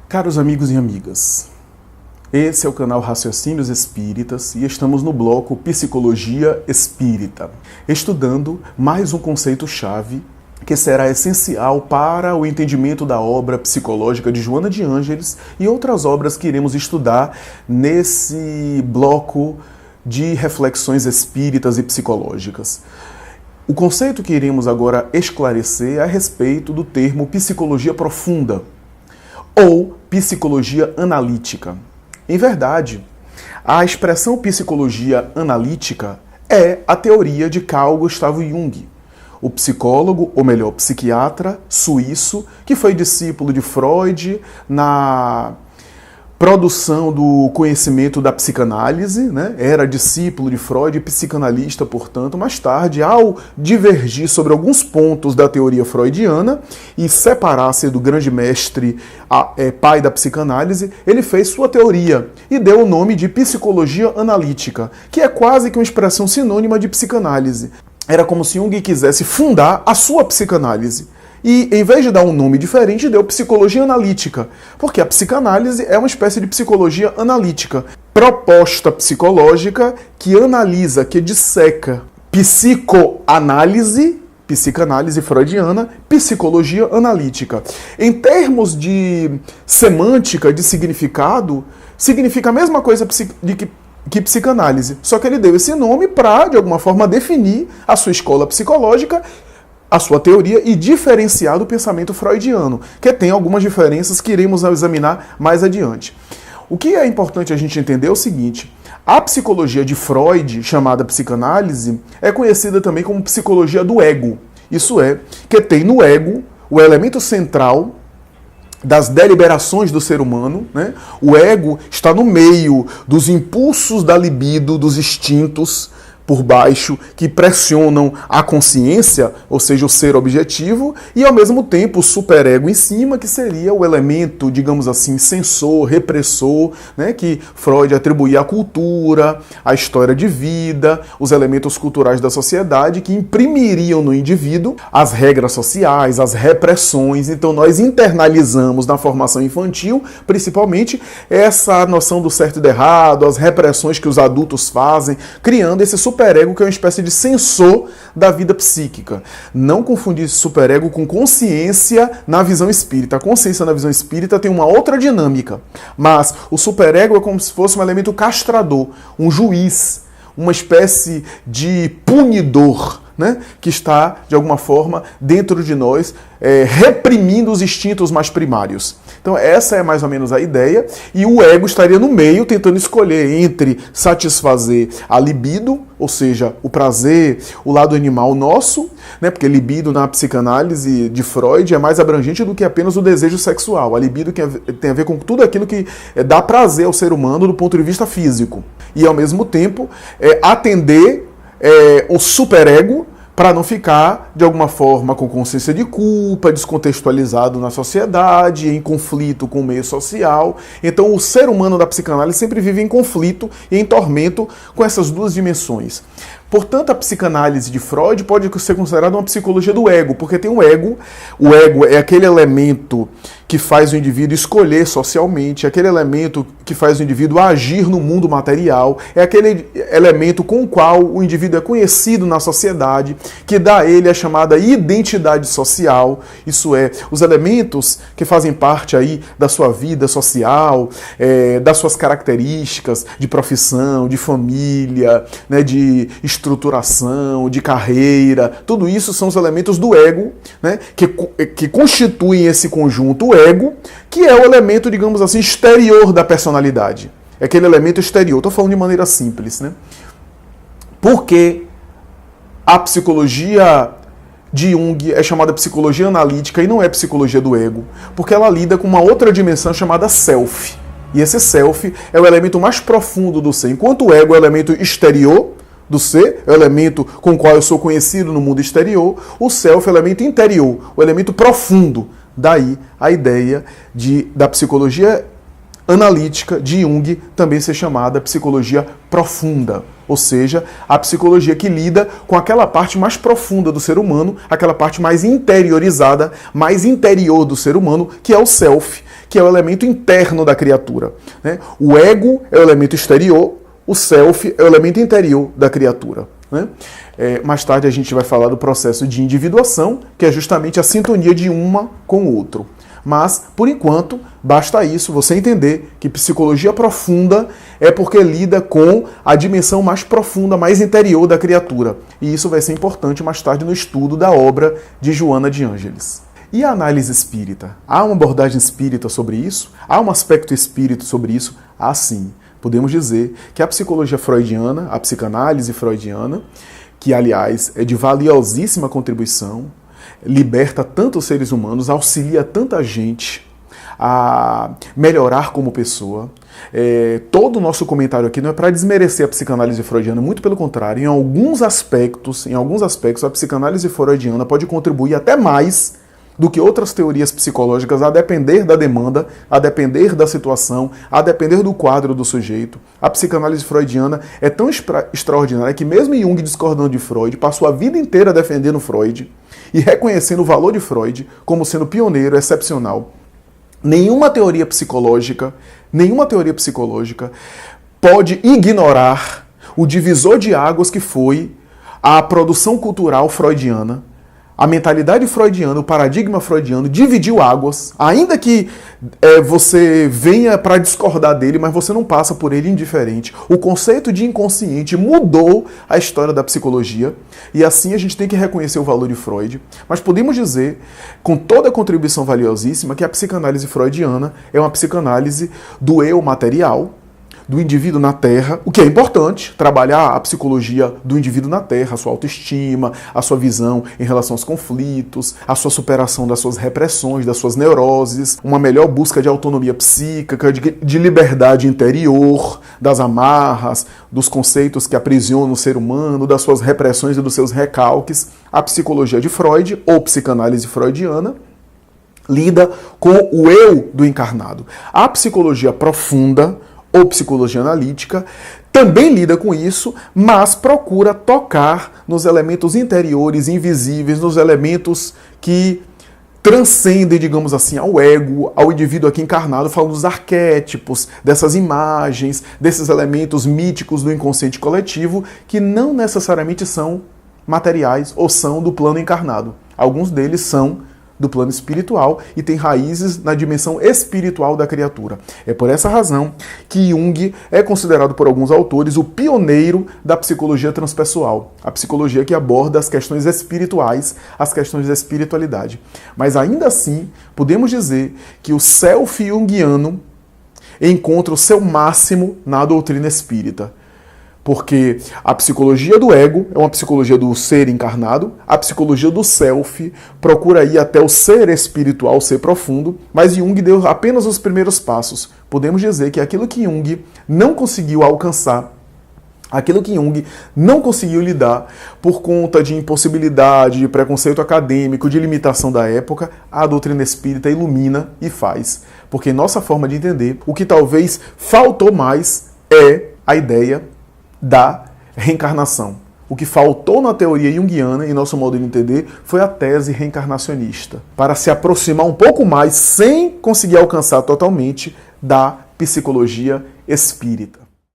Caros amigos e amigas, esse é o canal Raciocínios Espíritas e estamos no bloco Psicologia Espírita, estudando mais um conceito-chave que será essencial para o entendimento da obra psicológica de Joana de Ângeles e outras obras que iremos estudar nesse bloco de reflexões espíritas e psicológicas. O conceito que iremos agora esclarecer é a respeito do termo psicologia profunda ou psicologia analítica. Em verdade, a expressão psicologia analítica é a teoria de Carl Gustav Jung, o psicólogo, ou melhor, psiquiatra suíço, que foi discípulo de Freud na produção do conhecimento da psicanálise, né? Era discípulo de Freud e psicanalista, portanto, mais tarde, ao divergir sobre alguns pontos da teoria freudiana e separar-se do grande mestre, pai da psicanálise, ele fez sua teoria e deu o nome de psicologia analítica, que é quase que uma expressão sinônima de psicanálise. Era como se Jung quisesse fundar a sua psicanálise. E, em vez de dar um nome diferente, deu psicologia analítica, porque a psicanálise é uma espécie de psicologia analítica, proposta psicológica que analisa, que disseca. Psicoanálise, psicanálise freudiana, psicologia analítica. Em termos de semântica, de significado, significa a mesma coisa que psicanálise, só que ele deu esse nome para, de alguma forma, definir a sua escola psicológica, a sua teoria e diferenciar do pensamento freudiano, que tem algumas diferenças que iremos examinar mais adiante. O que é importante a gente entender é o seguinte: a psicologia de Freud, chamada psicanálise, é conhecida também como psicologia do ego. Isso é, que tem no ego o elemento central das deliberações do ser humano, né? O ego está no meio dos impulsos da libido, dos instintos por baixo, que pressionam a consciência, ou seja, o ser objetivo, e ao mesmo tempo o superego em cima, que seria o elemento, digamos assim, sensor, repressor, né, que Freud atribuía à cultura, à história de vida, os elementos culturais da sociedade que imprimiriam no indivíduo as regras sociais, as repressões. Então nós internalizamos na formação infantil, principalmente, essa noção do certo e do errado, as repressões que os adultos fazem, criando esse superego, que é uma espécie de sensor da vida psíquica. Não confundir esse superego com consciência na visão espírita. A consciência na visão espírita tem uma outra dinâmica, mas o superego é como se fosse um elemento castrador, um juiz, uma espécie de punidor, né, que está, de alguma forma, dentro de nós, reprimindo os instintos mais primários. Então essa é mais ou menos a ideia, e o ego estaria no meio, tentando escolher entre satisfazer a libido, ou seja, o prazer, o lado animal nosso, né, porque libido na psicanálise de Freud é mais abrangente do que apenas o desejo sexual. A libido tem a ver com tudo aquilo que dá prazer ao ser humano do ponto de vista físico. E, ao mesmo tempo, atender o superego, para não ficar, de alguma forma, com consciência de culpa, descontextualizado na sociedade, em conflito com o meio social. Então, o ser humano da psicanálise sempre vive em conflito e em tormento com essas duas dimensões. Portanto, a psicanálise de Freud pode ser considerada uma psicologia do ego, porque tem o ego é aquele elemento que faz o indivíduo escolher socialmente, é aquele elemento que faz o indivíduo agir no mundo material, é aquele elemento com o qual o indivíduo é conhecido na sociedade, que dá a ele a chamada identidade social, isso é, os elementos que fazem parte aí da sua vida social, das suas características de profissão, de família, né, de estruturação, de carreira, tudo isso são os elementos do ego, né, que constituem esse conjunto ego, que é o elemento, digamos assim, exterior da personalidade. É aquele elemento exterior. Estou falando de maneira simples, né? Porque a psicologia de Jung é chamada psicologia analítica e não é psicologia do ego, porque ela lida com uma outra dimensão chamada self. E esse self é o elemento mais profundo do ser. Enquanto o ego é o elemento exterior do ser, é o elemento com o qual eu sou conhecido no mundo exterior, o self é o elemento interior, o elemento profundo. Daí a ideia da psicologia analítica de Jung também ser chamada psicologia profunda, ou seja, a psicologia que lida com aquela parte mais profunda do ser humano, aquela parte mais interiorizada, mais interior do ser humano, que é o self, que é o elemento interno da criatura, né? O ego é o elemento exterior, o self é o elemento interior da criatura, né? Mais tarde a gente vai falar do processo de individuação, que é justamente a sintonia de uma com o outro. Mas, por enquanto, basta isso, você entender que psicologia profunda é porque lida com a dimensão mais profunda, mais interior da criatura. E isso vai ser importante mais tarde no estudo da obra de Joana de Ângeles. E a análise espírita? Há uma abordagem espírita sobre isso? Há um aspecto espírita sobre isso? Há sim. Podemos dizer que a psicologia freudiana, a psicanálise freudiana, que aliás é de valiosíssima contribuição, liberta tantos seres humanos, auxilia tanta gente a melhorar como pessoa. Todo o nosso comentário aqui não é para desmerecer a psicanálise freudiana, muito pelo contrário. Em alguns aspectos, a psicanálise freudiana pode contribuir até mais do que outras teorias psicológicas, a depender da demanda, a depender da situação, a depender do quadro do sujeito. A psicanálise freudiana é tão extraordinária que mesmo Jung, discordando de Freud, passou a vida inteira defendendo Freud e reconhecendo o valor de Freud como sendo pioneiro, excepcional. Nenhuma teoria psicológica pode ignorar o divisor de águas que foi a produção cultural freudiana. A mentalidade freudiana, o paradigma freudiano dividiu águas, ainda que você venha para discordar dele, mas você não passa por ele indiferente. O conceito de inconsciente mudou a história da psicologia e assim a gente tem que reconhecer o valor de Freud. Mas podemos dizer, com toda a contribuição valiosíssima, que a psicanálise freudiana é uma psicanálise do eu material, do indivíduo na Terra, o que é importante, trabalhar a psicologia do indivíduo na Terra, a sua autoestima, a sua visão em relação aos conflitos, a sua superação das suas repressões, das suas neuroses, uma melhor busca de autonomia psíquica, de liberdade interior, das amarras, dos conceitos que aprisionam o ser humano, das suas repressões e dos seus recalques. A psicologia de Freud, ou psicanálise freudiana, lida com o eu do encarnado. A psicologia profunda, ou psicologia analítica, também lida com isso, mas procura tocar nos elementos interiores, invisíveis, nos elementos que transcendem, digamos assim, ao ego, ao indivíduo aqui encarnado, falando dos arquétipos, dessas imagens, desses elementos míticos do inconsciente coletivo, que não necessariamente são materiais ou são do plano encarnado. Alguns deles são do plano espiritual e tem raízes na dimensão espiritual da criatura. É por essa razão que Jung é considerado por alguns autores o pioneiro da psicologia transpessoal, a psicologia que aborda as questões espirituais, as questões da espiritualidade. Mas ainda assim, podemos dizer que o self junguiano encontra o seu máximo na doutrina espírita. Porque a psicologia do ego é uma psicologia do ser encarnado, a psicologia do self procura ir até o ser espiritual, o ser profundo, mas Jung deu apenas os primeiros passos. Podemos dizer que aquilo que Jung não conseguiu alcançar, aquilo que Jung não conseguiu lidar por conta de impossibilidade, de preconceito acadêmico, de limitação da época, a doutrina espírita ilumina e faz. Porque nossa forma de entender, o que talvez faltou mais é a ideia da reencarnação. O que faltou na teoria junguiana, em nosso modo de entender, foi a tese reencarnacionista, para se aproximar um pouco mais, sem conseguir alcançar totalmente, da psicologia espírita.